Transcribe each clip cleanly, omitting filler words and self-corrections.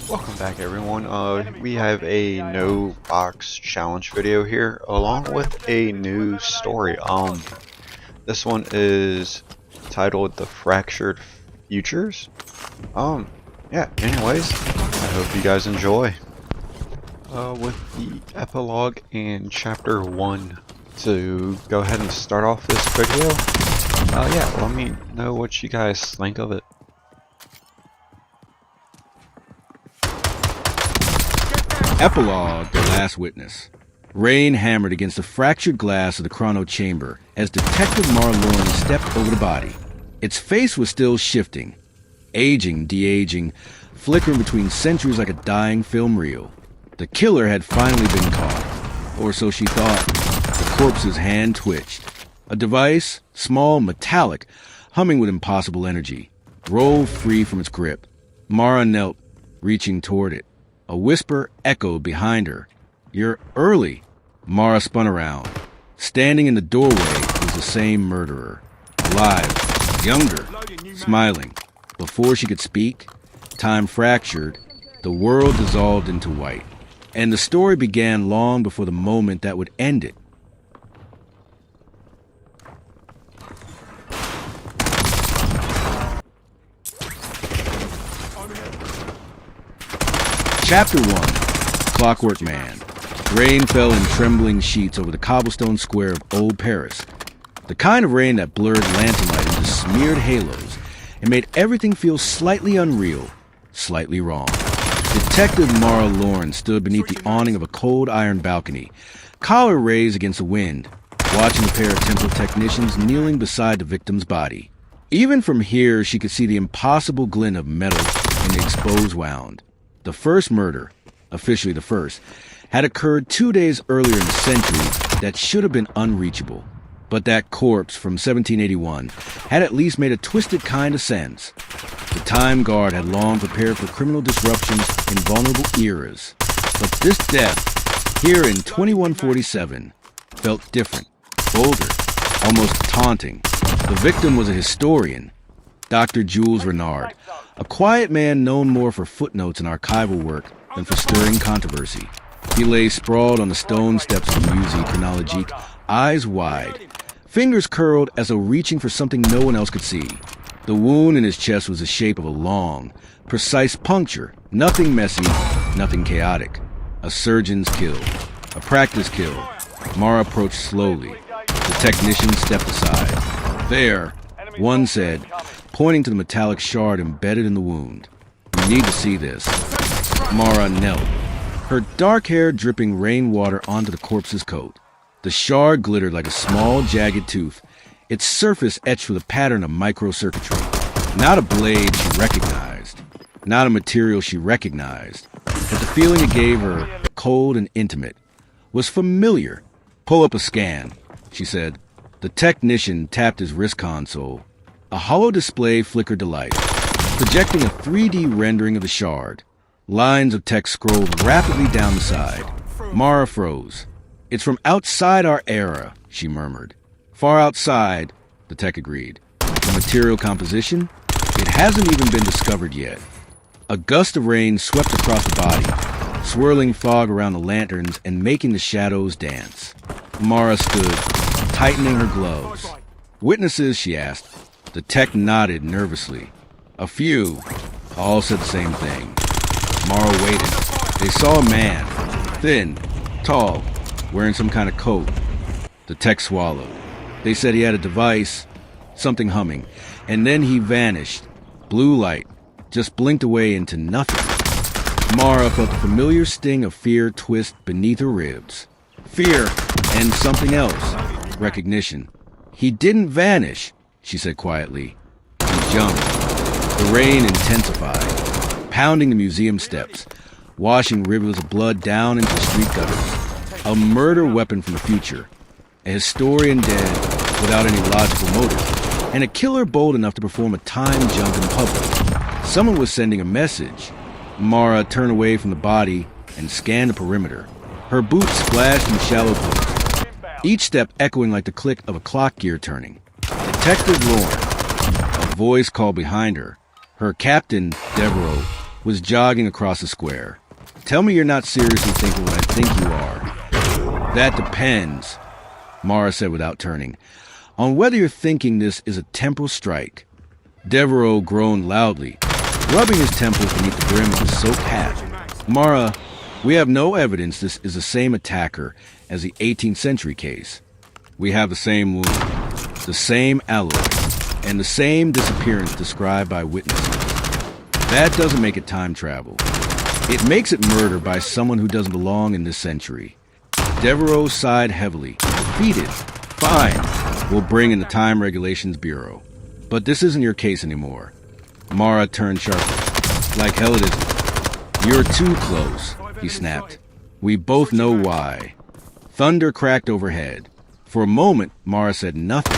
Welcome back everyone. We have a no box challenge video here along with a new story. This one is titled The Fractured Futures. Yeah, anyways, I hope you guys enjoy. With the epilogue and chapter 1 to go ahead and start off this video. Yeah, let me know what you guys think of it. Epilogue: The Last Witness. Rain hammered against the fractured glass of the chrono chamber as Detective Mara Lawrence stepped over the body. Its face was still shifting, aging, de-aging, flickering between centuries like a dying film reel. The killer had finally been caught, or so she thought. The corpse's hand twitched. A device, small, metallic, humming with impossible energy, rolled free from its grip. Mara knelt, reaching toward it. A whisper echoed behind her. "You're early." Mara spun around. Standing in the doorway was the same murderer. Alive, younger, smiling. Before she could speak, time fractured, the world dissolved into white. And the story began long before the moment that would end it. Chapter 1. Clockwork Man. Rain fell in trembling sheets over the cobblestone square of Old Paris. The kind of rain that blurred lantern light into smeared halos and made everything feel slightly unreal, slightly wrong. Detective Mara Lawrence stood beneath the awning of a cold iron balcony, collar raised against the wind, watching a pair of temple technicians kneeling beside the victim's body. Even from here, she could see the impossible glint of metal in the exposed wound. The first murder, officially the first, had occurred 2 days earlier in the century that should have been unreachable. But that corpse from 1781 had at least made a twisted kind of sense. The time guard had long prepared for criminal disruptions in vulnerable eras. But this death, here in 2147, felt different, bolder, almost taunting. The victim was a historian, Dr. Jules Renard, a quiet man known more for footnotes and archival work than for stirring controversy. He lay sprawled on the stone steps of the Musée Chronologique, eyes wide, fingers curled as though reaching for something no one else could see. The wound in his chest was the shape of a long, precise puncture, nothing messy, nothing chaotic. A surgeon's kill, a practice kill. Mara approached slowly. The technician stepped aside. "There," one said, pointing to the metallic shard embedded in the wound. "You need to see this." Mara knelt, her dark hair dripping rainwater onto the corpse's coat. The shard glittered like a small, jagged tooth, its surface etched with a pattern of microcircuitry. Not a blade she recognized, not a material she recognized, but the feeling it gave her, cold and intimate, was familiar. "Pull up a scan," she said. The technician tapped his wrist console. A hollow display flickered to life, projecting a 3D rendering of the shard. Lines of text scrolled rapidly down the side. Mara froze. "It's from outside our era," she murmured. "Far outside," the tech agreed. "The material composition? It hasn't even been discovered yet." A gust of rain swept across the body, swirling fog around the lanterns and making the shadows dance. Mara stood, tightening her gloves. "Witnesses?" she asked. The tech nodded nervously. "A few." All said the same thing. Mara waited. They saw a man, thin, tall, wearing some kind of coat. The tech swallowed. They said he had a device, something humming, and then he vanished. Blue light, just blinked away into nothing. Mara felt the familiar sting of fear twist beneath her ribs. Fear and something else. Recognition. "He didn't vanish," she said quietly. He jumped. The rain intensified, pounding the museum steps, washing rivers of blood down into the street gutters. A murder weapon from the future. A historian dead without any logical motive. And a killer bold enough to perform a time jump in public. Someone was sending a message. Mara turned away from the body and scanned the perimeter. Her boots splashed in shallow pools, each step echoing like the click of a clock gear turning. Detective Lawrence. A voice called behind her. Her captain, Devereaux, was jogging across the square. Tell me you're not seriously thinking what I think you are. That depends, Mara said without turning, on whether you're thinking this is a temporal strike. Devereaux groaned loudly, rubbing his temples beneath the brim of his soaked hat. Mara, we have no evidence this is the same attacker as the 18th century case. We have the same wound, the same alloy, and the same disappearance described by witnesses. That doesn't make it time travel. It makes it murder by someone who doesn't belong in this century. Devereaux sighed heavily. Defeated. Fine. We'll bring in the Time Regulations Bureau. But this isn't your case anymore. Mara turned sharply. Like hell it isn't. You're too close, he snapped. We both know why. Thunder cracked overhead. For a moment, Mara said nothing.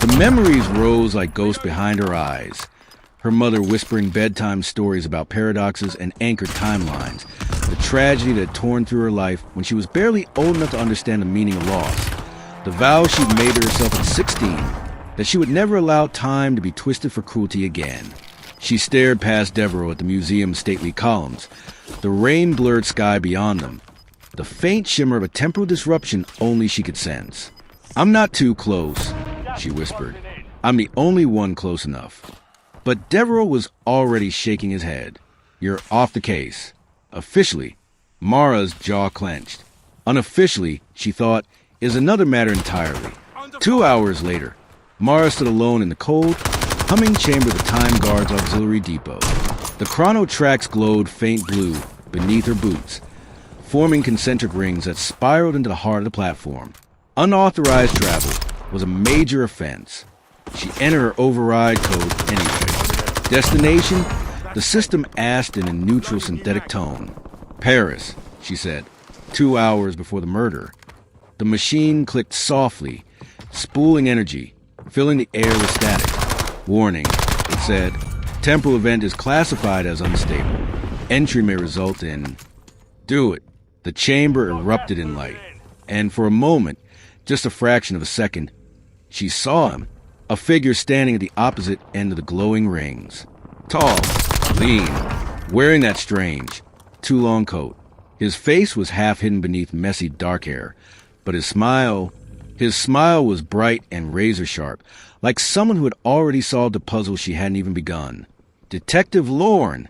The memories rose like ghosts behind her eyes. Her mother whispering bedtime stories about paradoxes and anchored timelines. The tragedy that had torn through her life when she was barely old enough to understand the meaning of loss. The vow she'd made to herself at 16, that she would never allow time to be twisted for cruelty again. She stared past Devereaux at the museum's stately columns, the rain-blurred sky beyond them, the faint shimmer of a temporal disruption only she could sense. I'm not too close, she whispered. I'm the only one close enough. But Devereaux was already shaking his head. You're off the case. Officially, Mara's jaw clenched. Unofficially, she thought, is another matter entirely. 2 hours later, Mara stood alone in the cold, humming chamber of the Time Guard's auxiliary depot. The chrono tracks glowed faint blue beneath her boots, forming concentric rings that spiraled into the heart of the platform. Unauthorized travel was a major offense. She entered her override code anyway. Destination? The system asked in a neutral synthetic tone. Paris, she said, 2 hours before the murder. The machine clicked softly, spooling energy, filling the air with static. Warning, it said, temporal event is classified as unstable. Entry may result in... Do it. The chamber erupted in light. And for a moment, just a fraction of a second, she saw him. A figure standing at the opposite end of the glowing rings. Tall, lean, wearing that strange, too long coat. His face was half hidden beneath messy dark hair, but his smile was bright and razor sharp, like someone who had already solved a puzzle she hadn't even begun. Detective Lorne,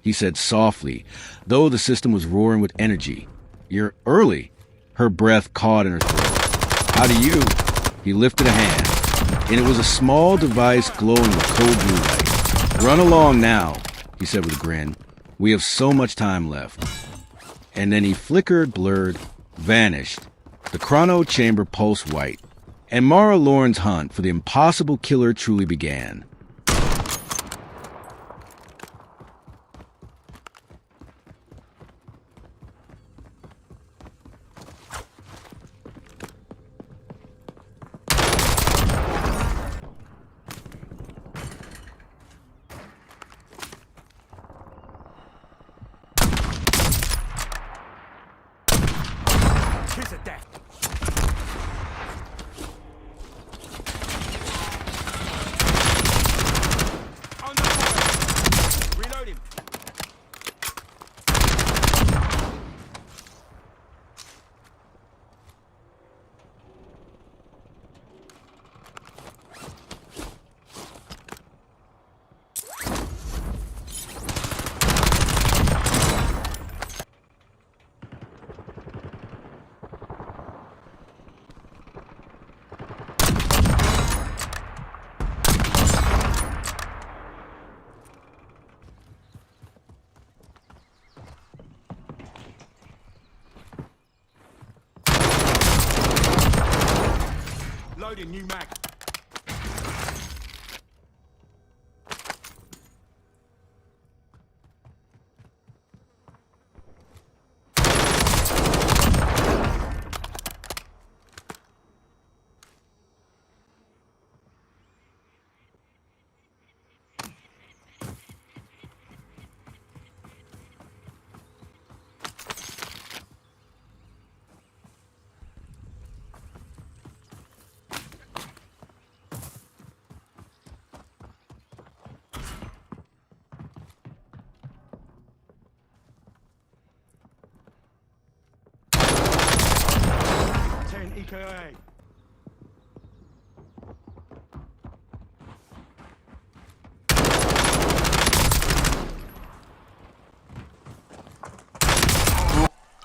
he said softly, though the system was roaring with energy. You're early. Her breath caught in her throat. How do you? He lifted a hand, and it was a small device glowing with cold blue light. Run along now, he said with a grin. We have so much time left. And then he flickered, blurred, vanished. The chrono chamber pulsed white, and Mara Lorne's hunt for the impossible killer truly began. Loading new mag. Okay.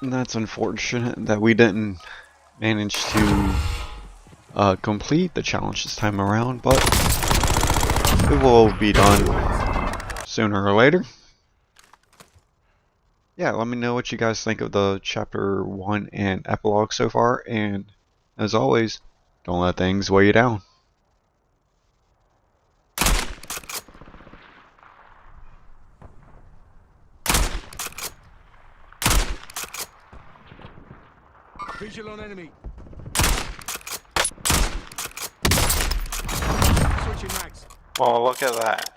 And that's unfortunate that we didn't manage to complete the challenge this time around, but it will be done sooner or later. Yeah, let me know what you guys think of the chapter 1 and epilogue so far, and as always, don't let things weigh you down. Visual on enemy. Switching mags. Well, look at that.